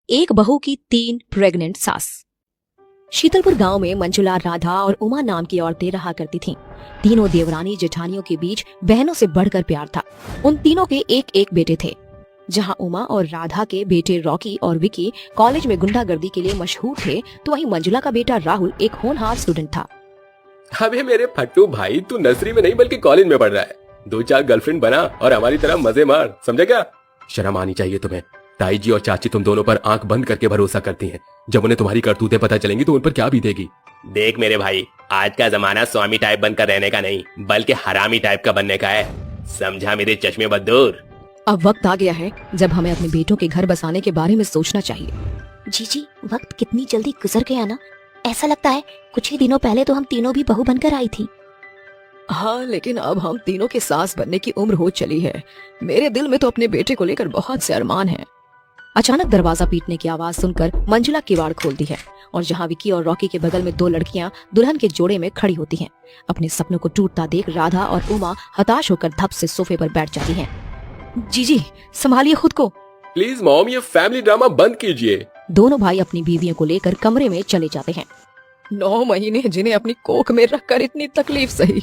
एक बहू की 3 प्रेग्नेंट सास। शीतलपुर गांव में मंजुला, राधा और उमा नाम की औरतें रहा करती थीं। तीनों देवरानी जेठानियों के बीच बहनों से बढ़कर प्यार था। उन तीनों के एक एक बेटे थे। जहां उमा और राधा के बेटे रॉकी और विकी कॉलेज में गुंडागर्दी के लिए मशहूर थे, तो वहीं मंजुला का बेटा राहुल एक होनहार स्टूडेंट था। अबे मेरे फट्टू भाई, तू नर्सरी में नहीं बल्कि कॉलेज में पढ़ रहा है। 2-4 गर्लफ्रेंड बना और हमारी तरह मजे मार, समझे क्या? शर्म आनी चाहिए तुम्हें। ताई जी और चाची तुम दोनों पर आंख बंद करके भरोसा करती हैं। जब उन्हें तुम्हारी करतूतें पता चलेंगी तो उन पर क्या बीतेगी। देख मेरे भाई, आज का जमाना स्वामी टाइप बनकर रहने का नहीं, बल्कि हरामी टाइप का बनने का है। समझा मेरे चश्मे बदूर? अब वक्त आ गया है जब हमें अपने बेटों के घर बसाने के बारे में सोचना चाहिए। जी, वक्त कितनी जल्दी गुजर गया ना। ऐसा लगता है कुछ ही दिनों पहले तो हम तीनों भी बहू बनकर आई थी। हाँ, लेकिन अब हम तीनों के सास बनने की उम्र हो चली है। मेरे दिल में तो अपने बेटे को लेकर बहुत से अरमान हैं। अचानक दरवाजा पीटने की आवाज सुनकर मंजुला किवाड़ खोलती है और जहाँ विकी और रॉकी के बगल में 2 लड़कियां दुल्हन के जोड़े में खड़ी होती हैं। अपने सपनों को टूटता देख राधा और उमा हताश होकर धप से सोफे पर बैठ जाती हैं। जी, संभालिए खुद को। प्लीज मॉम, ये फैमिली ड्रामा बंद कीजिए। दोनों भाई अपनी बीवियों को लेकर कमरे में चले जाते हैं। 9 महीने जिन्हें अपनी कोख में रखकर इतनी तकलीफ सही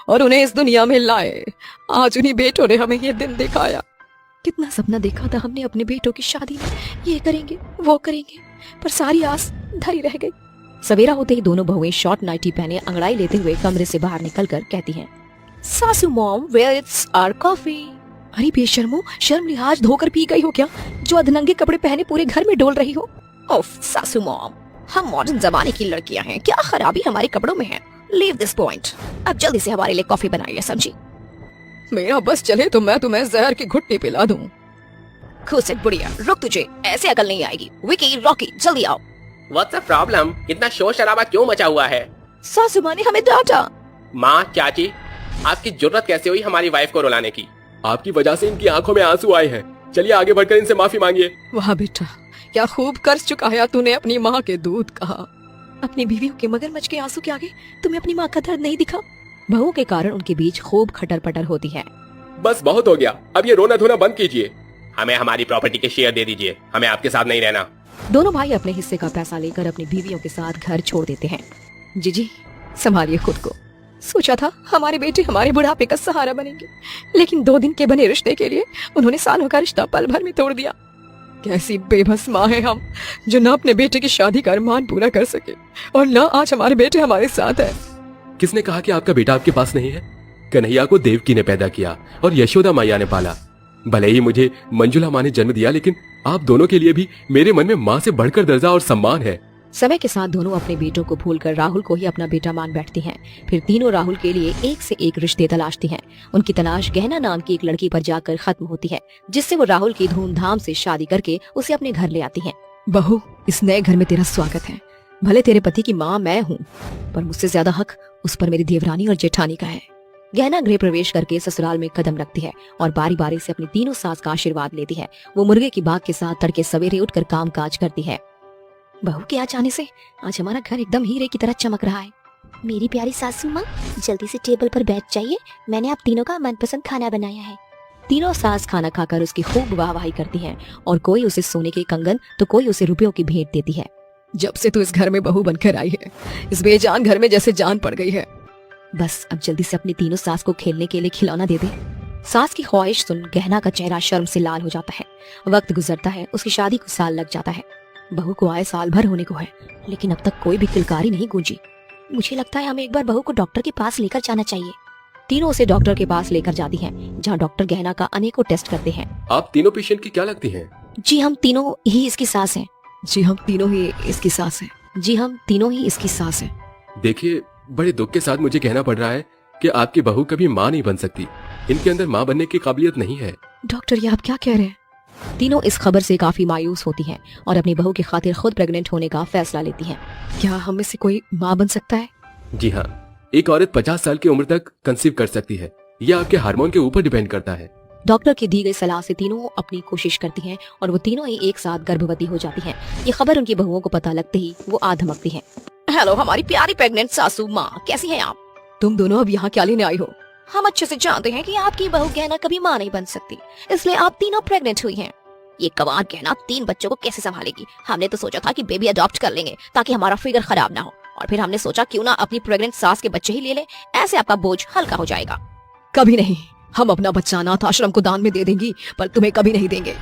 और उन्हें इस दुनिया में लाए, आज उन्हीं बेटों ने हमें ये दिन दिखाया। कितना सपना देखा था हमने अपने बेटों की शादी में, ये करेंगे वो करेंगे, पर सारी आस धरी रह गई। सवेरा होते ही दोनों बहुएं शॉर्ट नाइटी पहने अंगड़ाई लेते हुए कमरे से बाहर निकलकर कहती हैं, सासू mom, where is our coffee? अरे बेशर्मो, शर्म लिहाज धोकर पी गई हो क्या, जो अधनंगे कपड़े पहने पूरे घर में डोल रही हो? ओफ सासू मॉम, हम मॉडर्न जमाने की लड़कियां हैं, क्या खराबी हमारे कपड़ों में है? Leave this point. अब जल्दी से हमारे लिए कॉफी बनाइए, समझी? मेरा बस चले तो मैं तुम्हें जहर की घुट्टी पिला दूं। खुद बुढ़िया, रुक, तुझे ऐसे अकल नहीं आएगी। विकी, रॉकी, जल्दी आओ। What's the problem? इतना शोर शराबा क्यों मचा हुआ है? सासू माँ ने हमें डांटा। माँ, चाची, आपकी जरूरत कैसे हुई हमारी वाइफ को रुलाने की? आपकी वजह से इनकी आंखों में आंसू आए हैं। चलिए आगे बढ़कर इनसे माफी मांगिए। वाह बेटा, क्या खूब कर्ज चुकाया तूने अपनी माँ के दूध का। अपनी बीवियों के मगरमच्छ के आंसू के आगे तुम्हें अपनी माँ का दर्द नहीं दिखा? बहू के कारण उनके बीच खूब खटर पटर होती है। बस बहुत हो गया, अब ये रोना धोना बंद कीजिए। हमें हमारी प्रॉपर्टी के शेयर दे दीजिए, हमें आपके साथ नहीं रहना। दोनों भाई अपने हिस्से का पैसा लेकर अपनी बीवियों के साथ घर छोड़ देते हैं। जी, संभालिए खुद को। सोचा था हमारे बेटे हमारे बुढ़ापे का सहारा बनेंगे, लेकिन 2 दिन के बने रिश्ते के लिए उन्होंने सालों का रिश्ता पल भर में तोड़ दिया। कैसी बेबस माँ है हम, जो न अपने बेटे की शादी का अरमान पूरा कर सके और न आज हमारे बेटे हमारे साथ है। किसने कहा कि आपका बेटा आपके पास नहीं है? कन्हैया को देवकी ने पैदा किया और यशोदा मैया ने पाला। भले ही मुझे मंजुला माँ ने जन्म दिया, लेकिन आप दोनों के लिए भी मेरे मन में माँ से बढ़कर दर्जा और सम्मान है। समय के साथ दोनों अपने बेटों को भूलकर राहुल को ही अपना बेटा मान बैठती हैं। फिर तीनों राहुल के लिए एक से एक रिश्ते तलाशती हैं। उनकी तलाश गहना नाम की एक लड़की पर जाकर खत्म होती है, जिससे वो राहुल की धूमधाम से शादी करके उसे अपने घर ले आती हैं। बहू, इस नए घर में तेरा स्वागत है। भले तेरे पति की माँ मैं हूँ, पर मुझसे ज्यादा हक उस पर मेरी देवरानी और जेठानी का है। गहना गृह प्रवेश करके ससुराल में कदम रखती है और बारी बारी से अपनी तीनों सास का आशीर्वाद लेती है। वो मुर्गे की बाग के साथ तड़के सवेरे उठकर काम काज करती है। बहू के आ जाने से आज हमारा घर एकदम हीरे की तरह चमक रहा है। मेरी प्यारी सासू माँ, जल्दी से टेबल पर बैठ जाइए, मैंने आप तीनों का मनपसंद खाना बनाया है। तीनों सास खाना खाकर उसकी खूब वाहवाही करती हैं और कोई उसे सोने के कंगन तो कोई उसे रुपयों की भेंट देती है। जब से तू इस घर में बहू बनकर आई है, इस बेजान घर में जैसे जान पड़ गई है। बस अब जल्दी से अपनी तीनों सास को खेलने के लिए खिलौना दे दे। सास की ख्वाहिश सुन गहना का चेहरा शर्म से लाल हो जाता है। वक्त गुजरता है, उसकी शादी को साल लग जाता है। बहू को आए साल भर होने को है, लेकिन अब तक कोई भी किलकारी नहीं गूंजी। मुझे लगता है हमें एक बार बहू को डॉक्टर के पास लेकर जाना चाहिए। तीनों उसे डॉक्टर के पास लेकर जाती हैं, जहां डॉक्टर गहना का अनेकों टेस्ट करते हैं। आप तीनों पेशेंट की क्या लगती हैं? जी, हम तीनों ही इसकी सास हैं। जी, हम तीनों ही इसकी सास हैं। जी, हम तीनों ही इसकी सास हैं। देखिए, बड़े दुख के साथ मुझे कहना पड़ रहा है कि आपकी बहू कभी माँ नहीं बन सकती। इनके अंदर माँ बनने की काबिलियत नहीं है। डॉक्टर, ये आप क्या कह रहे हैं? तीनों इस खबर से काफी मायूस होती हैं और अपनी बहू की खातिर खुद प्रेग्नेंट होने का फैसला लेती हैं। क्या हम में से कोई माँ बन सकता है? जी हाँ, एक औरत 50 साल की उम्र तक कंसीव कर सकती है। यह आपके हार्मोन के ऊपर डिपेंड करता है। डॉक्टर की दी गई सलाह से तीनों अपनी कोशिश करती हैं और वो तीनों ही एक साथ गर्भवती हो जाती हैं। ये खबर उनकी बहुओं को पता लगते ही वो आ धमकती हैं। हेलो हमारी प्यारी प्रेग्नेंट सासू माँ, कैसी हैं आप? तुम दोनों अब यहाँ क्या लेने आई हो? हम अच्छे से जानते हैं कि आपकी बहू गहना कभी माँ नहीं बन सकती, इसलिए आप तीनों प्रेग्नेंट हुई हैं। ये गंवार कहना 3 बच्चों को कैसे संभालेगी। हमने तो सोचा था कि बेबी अडॉप्ट कर लेंगे ताकि हमारा फिगर खराब ना हो, और फिर हमने सोचा क्यों ना अपनी प्रेग्नेंट सास के बच्चे ही ले ले, ऐसे आपका बोझ हल्का हो जाएगा। कभी नहीं, हम अपना बच्चा अनाथ आश्रम को दान में दे देंगी, पर तुम्हें कभी नहीं देंगे।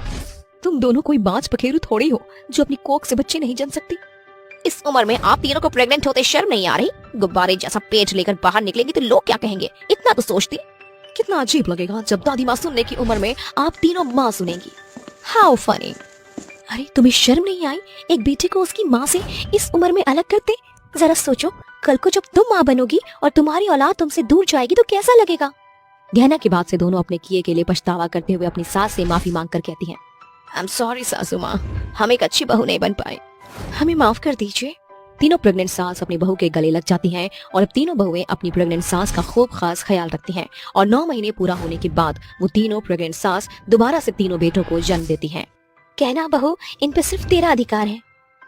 तुम दोनों कोई बाज पखेरु थोड़ी हो जो अपनी कोख से बच्चे नहीं जन सकती। इस उम्र में आप तीनों को प्रेग्नेंट होते शर्म नहीं आ रही? गुब्बारे जैसा पेट लेकर बाहर निकलेंगी तो लोग क्या कहेंगे, इतना तो सोचती। कितना अजीब लगेगा जब दादी माँ सुनने की उम्र में आप तीनों माँ सुनेंगी। How funny. अरे तुम्हें शर्म नहीं आई एक बेटे को उसकी माँ से इस उम्र में अलग करते? जरा सोचो, कल को जब तुम माँ बनोगी और तुम्हारी औलाद तुमसे दूर जाएगी तो कैसा लगेगा। गहना की बात से दोनों अपने किए के लिए पछतावा करते हुए अपनी सास से माफी मांग कर कहती हैं, आई एम सॉरी सासू माँ, हम एक अच्छी बहू नहीं बन पाए, हमें माफ कर दीजिए। तीनों प्रेग्नेंट सास अपनी बहू के गले लग जाती हैं और अब तीनों बहुएं अपनी प्रेग्नेंट सास का खूब खास ख्याल रखती हैं और 9 महीने पूरा होने के बाद वो तीनों प्रेग्नेंट सास दोबारा से तीनों बेटों को जन्म देती हैं। कहना बहू, इन पर सिर्फ तेरा अधिकार है।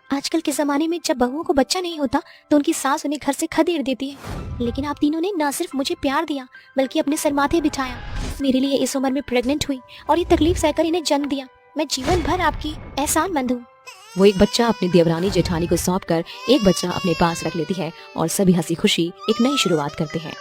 आजकल के जमाने में जब बहुओं को बच्चा नहीं होता तो उनकी सास उन्हें घर से खदेड़ देती है, लेकिन आप तीनों ने न सिर्फ मुझे प्यार दिया बल्कि अपने सर माथे बिठाया, मेरे लिए इस उम्र में प्रेग्नेंट हुई और ये तकलीफ सहकर इन्हें जन्म दिया। मैं जीवन भर आपकी एहसानमंद हूँ। वो एक बच्चा अपनी देवरानी जेठानी को सौंप कर एक बच्चा अपने पास रख लेती है और सभी हंसी खुशी एक नई शुरुआत करते हैं।